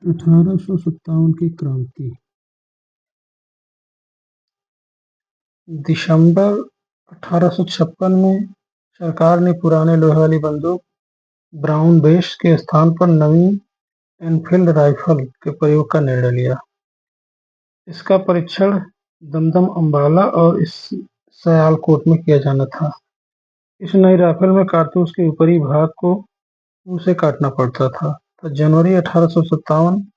1857 की क्रांति। दिसंबर 1856 में सरकार ने पुराने लोहे वाली बंदूक ब्राउन बेस के स्थान पर नवीन एनफील्ड राइफल के प्रयोग का निर्णय लिया। इसका परीक्षण दमदम अंबाला और सियालकोट में किया जाना था। इस नई राइफल में कारतूस के ऊपरी भाग को मुंह से काटना पड़ता था। तो जनवरी 1857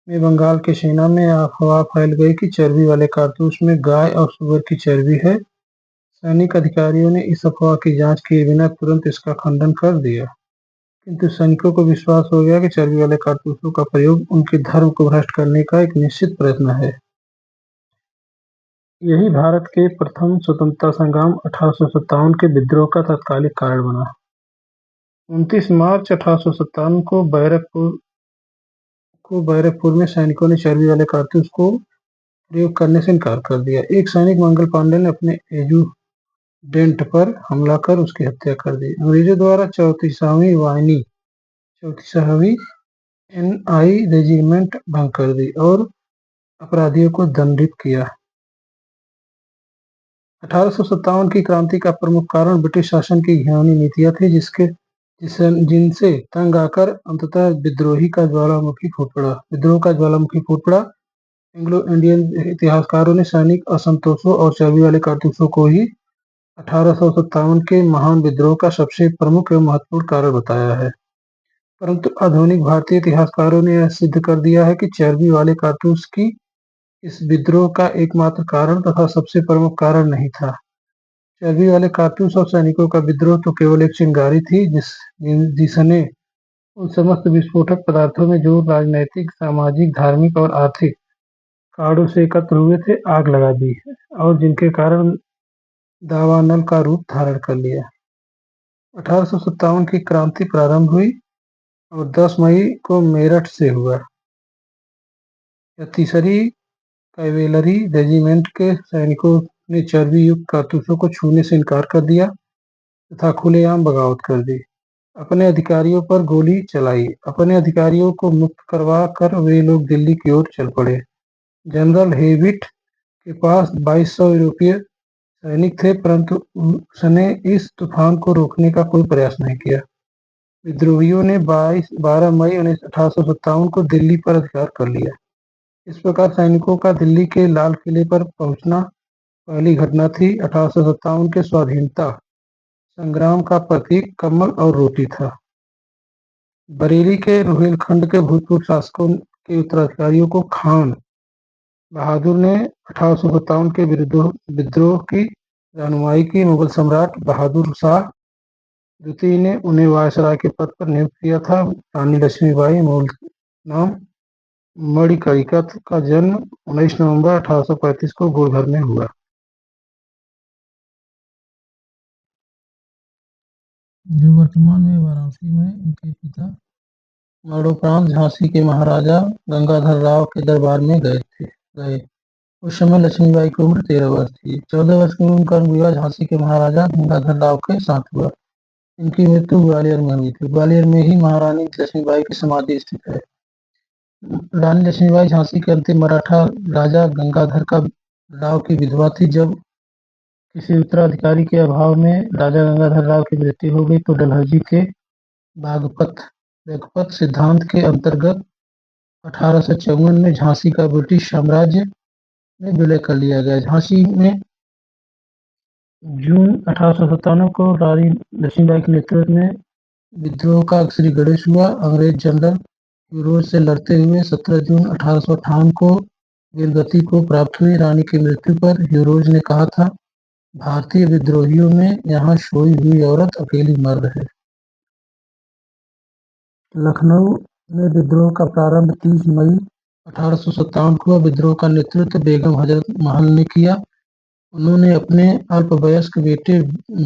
में बंगाल की सेना में अफवाह फैल गई कि चर्बी वाले कारतूस में गाय और सूअर की चर्बी है। सैनिक अधिकारियों ने इस अफवाह की जांच किए बिना तुरंत इसका खंडन कर दिया, किंतु सैनिकों को विश्वास हो गया कि चर्बी वाले कारतूसों का प्रयोग उनके धर्म को भ्रष्ट करने का एक निश्चित प्रयत्न है। यही भारत के प्रथम स्वतंत्रता संग्राम 1857 के विद्रोह का तात्कालिक कारण बना। 29 मार्च 1857 को बैरकपुर में सैनिकों ने चर्बी वाले कारतूस को प्रयोग करने से इनकार कर दिया। एक सैनिक मंगल पांडे ने अपने एजुटेंट पर हमला कर उसकी हत्या कर दी। अंग्रेजों द्वारा 34वीं एनआई रेजिमेंट भंग कर दी और अपराधियों को दंडित किया। 1857 की क्रांति का प्रमुख कारण ब्रिटिश शासन की घिनौनी नीतियां थी, जिनसे तंग आकर अंततः विद्रोह का ज्वालामुखी फूट पड़ा। एंग्लो इंडियन इतिहासकारों ने सैनिक असंतोषों और चर्बी वाले कारतूसों को ही 1857 के महान विद्रोह का सबसे प्रमुख एवं महत्वपूर्ण कारण बताया है। परंतु आधुनिक भारतीय इतिहासकारों ने यह सिद्ध कर दिया है कि चर्बी वाले कारतूस की इस विद्रोह का एकमात्र कारण तथा सबसे प्रमुख कारण नहीं था। चर्बी वाले कारतूस और सैनिकों का विद्रोह तो केवल एक चिंगारी थी जिसने उन समस्त विस्फोटक पदार्थों में जो राजनैतिक, सामाजिक, धार्मिक और आर्थिक कारणों से एकत्र हुए थे आग लगा दी और जिनके कारण दावानल का रूप धारण कर लिया। 1857 की क्रांति प्रारंभ हुई और 10 मई को मेरठ से हुआ। यह तीसरी कैवेलरी रेजिमेंट के सैनिकों ने चर्बी युक्त कारतूसों को छूने से इनकार कर दिया तथा खुलेआम बगावत कर दी। अपने अधिकारियों पर गोली चलाई। अपने अधिकारियों को मुक्त करवा कर वे लोग दिल्ली की ओर चल पड़े। जनरल हेविट के पास 2200 यूरोपीय सैनिक थे, परंतु उसने इस तूफान को रोकने का कोई प्रयास नहीं किया। विद्रोहियों ने 12 मई 1857 को दिल्ली पर अधिकार कर लिया। इस प्रकार सैनिकों का दिल्ली के लाल किले पर पहुंचना पहली घटना थी। 1857 के स्वाधीनता संग्राम का प्रतीक कमल और रोटी था। बरेली के रोहिलखंड के भूतपूर्व शासकों के उत्तराधिकारियों को खान बहादुर ने 1857 के विद्रोह की रहनुमाई की। मुगल सम्राट बहादुर शाह द्वितीय ने उन्हें वायसराय के पद पर नियुक्त किया था। रानी लक्ष्मीबाई, मूल नाम मणिकर्णिका का जन्म 19 नवंबर 1835 को गोलघर में हुआ। जो वर्तमान में वाराणसी में इनके पिता मरणोपरांत झांसी के महाराजा गंगाधर राव के दरबार में गए। उस समय लक्ष्मीबाई की उम्र 13 वर्ष थी। 14 वर्ष की उम्र में उनका विवाह झांसी के महाराजा गंगाधर राव के साथ हुआ। इनकी मृत्यु ग्वालियर में हुई थी। ग्वालियर में ही महारानी लक्ष्मीबाई की समाधि स्थित है। रानी लक्ष्मीबाई झांसी के अंतिम मराठा राजा गंगाधर राव की विधवा थी। जब किसी उत्तराधिकारी के अभाव में राजा गंगाधर राव की मृत्यु हो गई तो डलहौजी के बागपत सिद्धांत के अंतर्गत 1854 में झांसी का ब्रिटिश साम्राज्य में विलय कर लिया गया। झांसी में जून 1857 को रानी लक्ष्मीबाई के नेतृत्व में विद्रोह का श्री गणेश हुआ। अंग्रेज जनरल यूरोज से लड़ते हुए 17 जून 1858 को वीरगति को प्राप्त हुई। रानी की मृत्यु पर यूरोज ने कहा था, भारतीय विद्रोहियों में यहाँ सोई हुई औरत अकेली मर्द है। लखनऊ में विद्रोह का प्रारंभ 30 मई 1857 को हुआ। विद्रोह का नेतृत्व बेगम हजरत महल ने किया। उन्होंने अपने अल्पवयस्क बेटे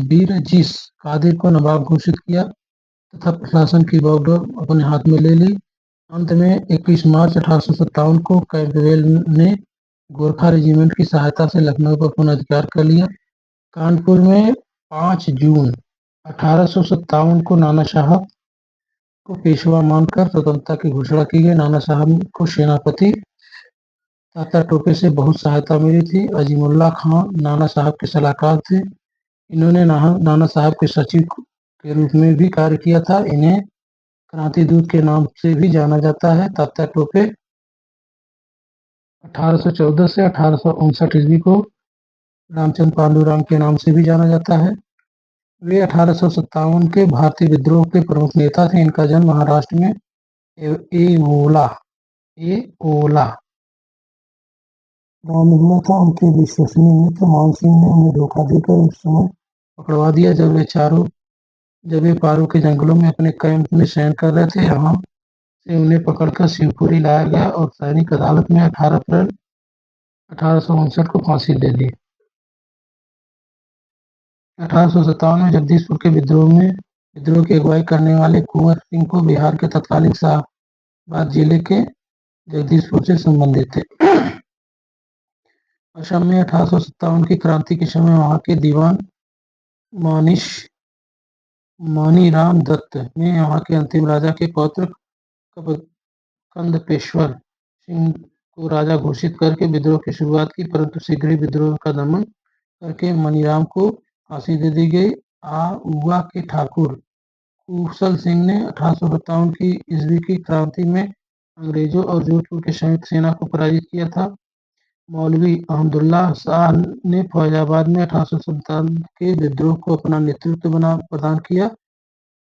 वीरजीश कादिर को नवाब घोषित किया तथा प्रशासन की बागडोर अपने हाथ में ले ली। अंत में 21 मार्च 1857 को कैंपबेल ने गोरखा रेजिमेंट की सहायता से लखनऊ पर पुनः अधिकार कर लिया। कानपुर में 5 जून 1857 को नाना साहब को पेशवा मानकर स्वतंत्रता की घोषणा की गई। नाना साहब को सेनापति तात्या टोपे से बहुत सहायता मिली थी। अजीमुल्ला खां नाना साहब के सलाहकार थे। इन्होंने नाना साहब के सचिव के रूप में भी कार्य किया था। इन्हें क्रांति दूत के नाम से भी जाना जाता है। तात्या टोपे 1814 से 1859 ईस्वी को रामचंद्र पांडुरंग के नाम से भी जाना जाता है। वे 1857 के भारतीय विद्रोह के प्रमुख नेता थे। इनका जन्म महाराष्ट्र में एओला एओला गांव में हुआ था। उनके विश्वसनीय मित्र मान सिंह ने उन्हें धोखा देकर उस समय पकड़वा दिया जब वे पारो के जंगलों में अपने कैंप में शयन कर रहे थे। यहाँ से उन्हें पकड़कर शिवपुरी लाया गया और सैनिक अदालत में 18 अप्रैल 1859 को फांसी दे दी। 1857 में जगदीशपुर के विद्रोह की अगुवाई करने वाले कुंवर सिंह को बिहार के तत्कालीन शाहाबाद जिले के जगदीशपुर से संबंधित थे। असम में 1857 की क्रांति के समय वहां के दीवान मानीराम दत्त ने यहाँ के अंतिम राजा के पौत्र कंदपेश्वर सिंह को राजा घोषित करके विद्रोह की शुरुआत की, परंतु शीघ्र ही विद्रोह का दमन करके मनीराम को फांसी दे दी गई। आउवा के ठाकुर कुशल सिंह ने 1857 की ईस्वी की क्रांति में अंग्रेजों और जोधपुर की संयुक्त सेना को पराजित किया था। मौलवी अहमदुल्ला शाह ने फैजाबाद में 1857 के विद्रोह को अपना नेतृत्व प्रदान किया।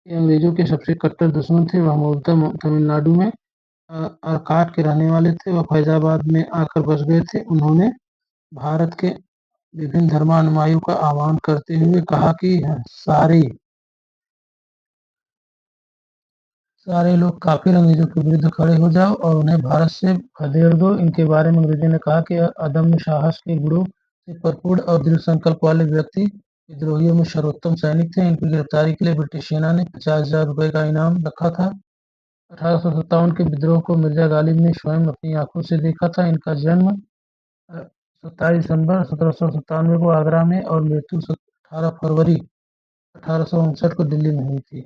ये अंग्रेजों के सबसे कट्टर दुश्मन थे। वह मूलतः तमिलनाडु में अर्काट के रहने वाले थे। वह फैजाबाद में आकर बस गए थे। उन्होंने भारत के विभिन्न धर्मानुयायियों का आह्वान करते हुए कहा कि सारे लोग काफिर अंग्रेजों के विरुद्ध खड़े हो जाओ और उन्हें भारत से खदेड़ दो। इनके बारे में अंग्रेजों ने कहा कि अदम्य साहस के गुणों से भरपूर और दृढ़ संकल्प वाले व्यक्ति विद्रोहियों में सर्वोत्तम सैनिक थे। इनकी गिरफ्तारी के लिए ब्रिटिश सेना ने 50,000 रुपए का इनाम रखा था। 1857 के विद्रोह को मिर्जा गालिब ने स्वयं अपनी आंखों से देखा था। इनका जन्म 27 दिसंबर 1797 को आगरा में और मृत्यु 18 फरवरी 1859 को दिल्ली में हुई थी।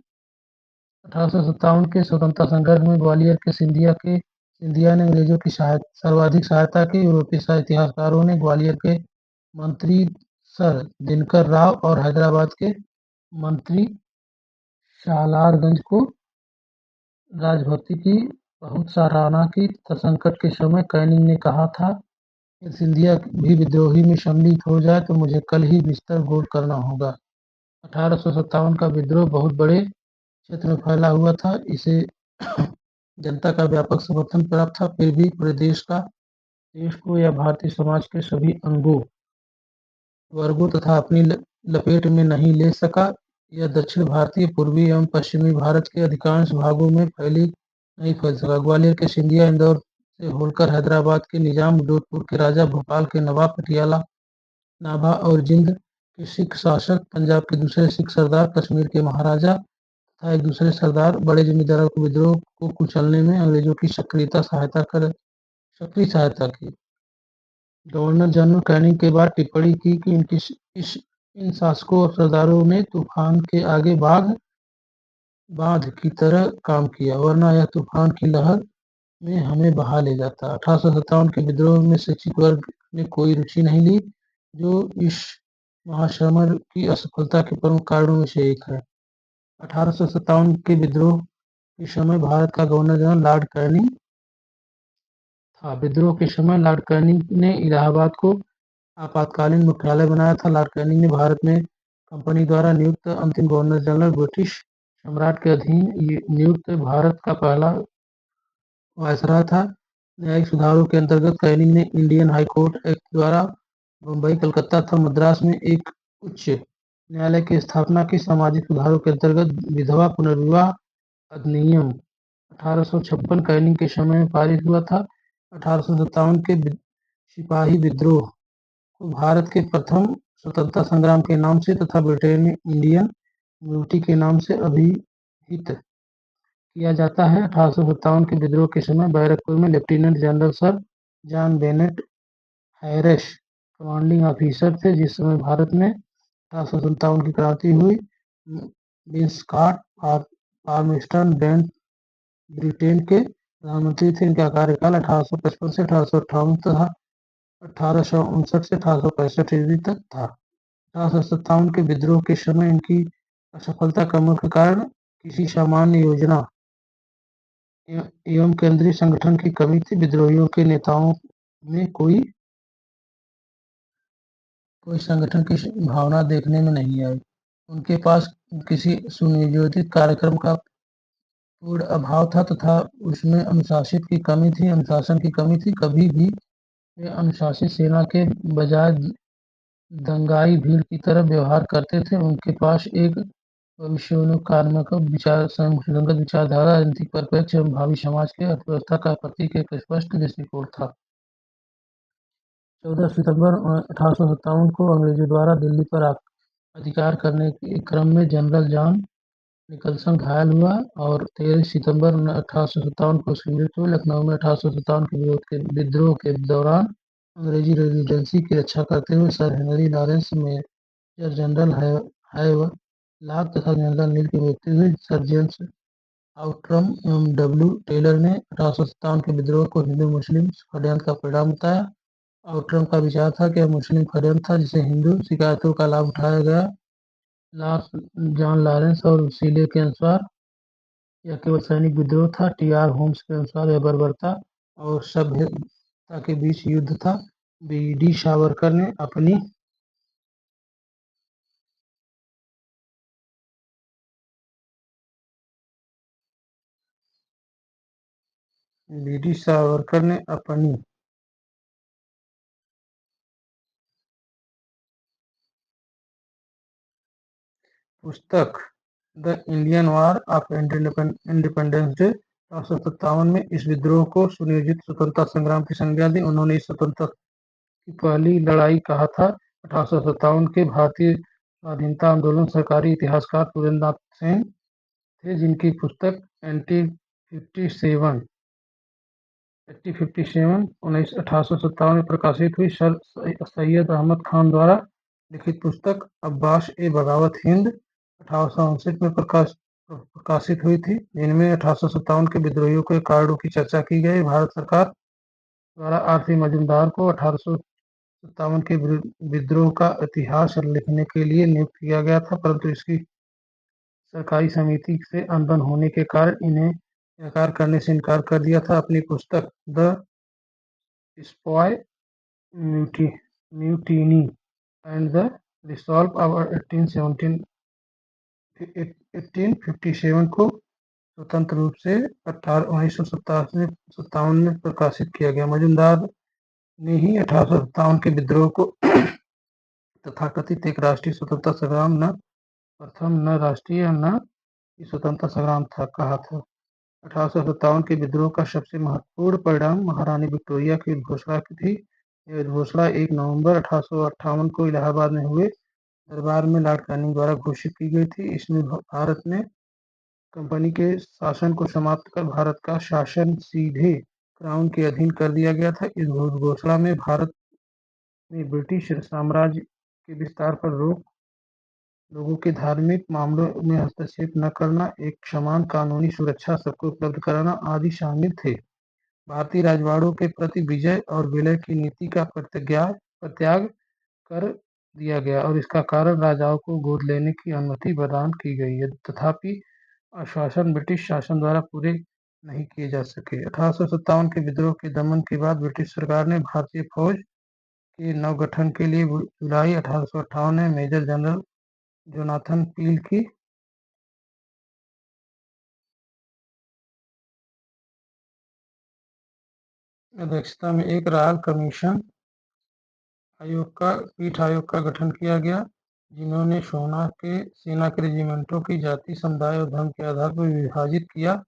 1857 के स्वतंत्रता संघर्ष में ग्वालियर के सिंधिया ने अंग्रेजों की सर्वाधिक सहायता की। यूरोपीय इतिहासकारों ने ग्वालियर के मंत्री सर दिनकर राव और हैदराबाद के मंत्री सालारगंज को राजभर्ती की बहुत सराहना की। संकट के समय कैनिंग ने कहा था, यदि सिंधिया भी विद्रोही में सम्मिलित हो जाए तो मुझे कल ही बिस्तर गोल करना होगा। 1857 का विद्रोह बहुत बड़े क्षेत्र में फैला हुआ था। इसे जनता का व्यापक समर्थन प्राप्त था। फिर भी पूरे देश को या भारतीय समाज के सभी वर्गों तथा अपनी लपेट में नहीं ले सका। यह दक्षिण भारतीय, पूर्वी एवं पश्चिमी भारत के अधिकांश भागों में नहीं फैल सका। ग्वालियर के सिंधिया, इंदौर से होलकर हैदराबाद के निजाम, जोधपुर के राजा, भोपाल के नवाब, पटियाला, नाभा और जिंद के सिख शासक, पंजाब के दूसरे सिख सरदार, कश्मीर के महाराजा तथा एक दूसरे सरदार बड़े जमींदारों को विद्रोह को कुचलने में अंग्रेजों की सक्रिय सहायता की। गवर्नर जनरल कैनिंग के बाद टिप्पणी की कि इन शासकों और सरदारों ने तूफान के आगे बांध की तरह काम किया, वरना यह तूफान की लहर में हमें बहा ले जाता। 1857 के विद्रोह में शिक्षित वर्ग ने कोई रुचि नहीं ली, जो इस महासमर की असफलता के प्रमुख कारणों में से एक है। 1857 के विद्रोह के समय भारत का गवर्नर जनरल लॉर्ड कैनिंग था। विद्रोह के समय लॉर्ड कैनिंग ने इलाहाबाद को आपातकालीन मुख्यालय बनाया था। लॉर्ड कैनिंग ने भारत में कंपनी द्वारा नियुक्त अंतिम गवर्नर जनरल, ब्रिटिश सम्राट के अधीन नियुक्त भारत का पहला वायसराय था। न्यायिक सुधारों के अंतर्गत कैनिंग ने इंडियन हाई कोर्ट एक्ट द्वारा बम्बई, कलकत्ता तथा मद्रास में एक उच्च न्यायालय की स्थापना की। सामाजिक सुधारों के अंतर्गत विधवा पुनर्विवाह अधिनियम 1856 कैनिंग के समय में पारित हुआ था। 1857 के सिपाही विद्रोह को भारत के प्रथम स्वतंत्रता संग्राम के नाम से तथा ब्रिटेन में इंडियन म्यूटी के नाम से अभिहित किया जाता है। 1857 के विद्रोह के समय बैरकपुर में lieutenant general sir John Bennett Harris commanding officer थे। जिस समय भारत में 1857 की क्रांति हुई, विंसकॉट पाल्मस्टन ग्रेट ब्रिटेन के प्रधानमंत्री थे। इनका कार्यकाल 1855 से 1858 था। 1859 से 1865 ईस्वी तक था। 1857 के विद्रोह के समय इनकी असफलता का मुख्य कारण किसी सामान्य योजना एवं केंद्रीय संगठन की कमी थी। विद्रोहियों के नेताओं में कोई संगठन की भावना देखने में नहीं आई। उनके पास किसी सुनियोजित कार्यक्रम का पूर्ण अभाव था तथा उसमें अनुशासन की कमी थी। कभी भी वे अनुशासित सेना के बजाय दंगाई भीड़ की तरह व्यवहार करते थे। उनके पास एक भविष्योन्मुख सुसंगत विचारधारा, राजनीतिक परिप्रेक्ष्य एवं भावी समाज के अर्थव्यवस्था का प्रतीक एक स्पष्ट दृष्टिकोण था। 14 सितंबर 1857 को अंग्रेजों द्वारा दिल्ली पर अधिकार करने के क्रम में जनरल जॉन निकलसन घायल हुआ और 13 सितंबर 1857 को उसकी मृत्यु हुई। लखनऊ में 1857 के विद्रोह के दौरान अंग्रेजी रेजिडेंसी की रक्षा करते हुए sir Henry Lawrence, major general Havelock तथा जनरल नील की मृत्यु हुई। सर जेम्स आउट्रम एवं डब्ल्यू टेलर ने 1857 के विद्रोह को हिंदू मुस्लिम षड्यंत्र का परिणाम बताया। आउट्रम का विचार था कि यह मुस्लिम षड्यंत्र था जिसे हिंदू शिकायतों का लाभ उठाया गया। जॉन लॉरेंस और सीले के अनुसार यह केवल सैनिक विद्रोह था। टी.आर. होम्स के अनुसार यह बर्बरता और सभ्यता के बीच युद्ध था। बी.डी. सावरकर ने अपनी पुस्तक the Indian war of independence day 1857 में इस विद्रोह को सुनियोजित स्वतंत्रता संग्राम की संज्ञा दी। उन्होंने इस स्वतंत्रता की पहली लड़ाई कहा था। 1857 के भारतीय स्वाधीनता आंदोलन सरकारी इतिहासकार सुरेंद्र नाथ सेन थे, जिनकी पुस्तक 1857 में प्रकाशित हुई। सर सैयद अहमद खान द्वारा लिखित पुस्तक अब्बास ए बगावत हिंद 1859 में प्रकाशित हुई थी, जिनमें 1857 के विद्रोहियों के कारणों की चर्चा की गई। भारत सरकार द्वारा आर.सी. मजूमदार को 1857 के विद्रोह का इतिहास लिखने के लिए नियुक्त किया गया था, परंतु इसकी सरकारी समिति से अनबन होने के कारण इन्हें यह कार्य करने से इनकार कर दिया था। अपनी पुस्तक the स्पॉय mutiny and the resolve of 1857 को स्वतंत्र रूप से 1957 में प्रकाशित किया गया। मजूमदार ने ही 1857 के विद्रोह को तथाकथित एक राष्ट्रीय स्वतंत्रता संग्राम न प्रथम न राष्ट्रीय न स्वतंत्रता संग्राम था कहा था। 1857 के विद्रोह का सबसे महत्वपूर्ण परिणाम महारानी विक्टोरिया की उद्घोषणा थी। यह उद्घोषणा 1 नवंबर 1858 को इलाहाबाद में हुए दरबार में लॉर्ड कैनिंग द्वारा घोषित की गई थी। इसमें भारत में कंपनी के शासन को समाप्त कर भारत का शासन सीधे क्राउन के अधीन कर दिया गया था। इस घोषणा में भारत में ब्रिटिश साम्राज्य के विस्तार पर रोक, लोगों के धार्मिक मामलों में हस्तक्षेप न करना, एक समान कानूनी सुरक्षा सबको उपलब्ध कराना आदि शामिल थे। भारतीय राजवाड़ों के प्रति विजय और विलय की नीति का परित्याग कर दिया गया और इसका कारण राजाओं को गोद लेने की अनुमति प्रदान की गई। तथापि आश्वासन ब्रिटिश शासन द्वारा पूरे नहीं किए जा सके। 1857 के विद्रोह के दमन के बाद ब्रिटिश सरकार ने भारतीय फौज के नवगठन के लिए जुलाई 1858 में मेजर जनरल जोनाथन पील की अध्यक्षता में एक रॉयल कमीशन पीठ आयोग का गठन किया गया, जिन्होंने सेना के रेजिमेंटों की जाति, समुदाय और धर्म के आधार पर विभाजित किया।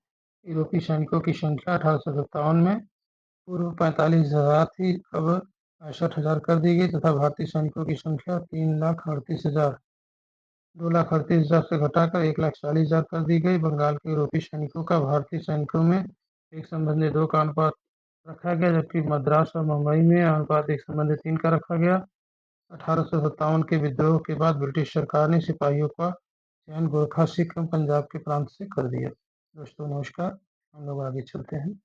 यूरोपीय सैनिकों की संख्या 1857 में पूर्व 45,000 थी, अब 65,000 कर दी गई तथा भारतीय सैनिकों की संख्या 2,38,000 से घटाकर 1,40,000 कर दी गई। बंगाल के यूरोपीय सैनिकों का भारतीय सैनिकों में 1:2 का अनुपात रखा गया, जबकि मद्रास और मुंबई में अनुपात 1:3 का रखा गया। 1857 के विद्रोह के बाद ब्रिटिश सरकार ने सिपाहियों का चयन गोरखा सिख पंजाब के प्रांत से कर दिया। दोस्तों नमस्कार, हम लोग आगे चलते हैं।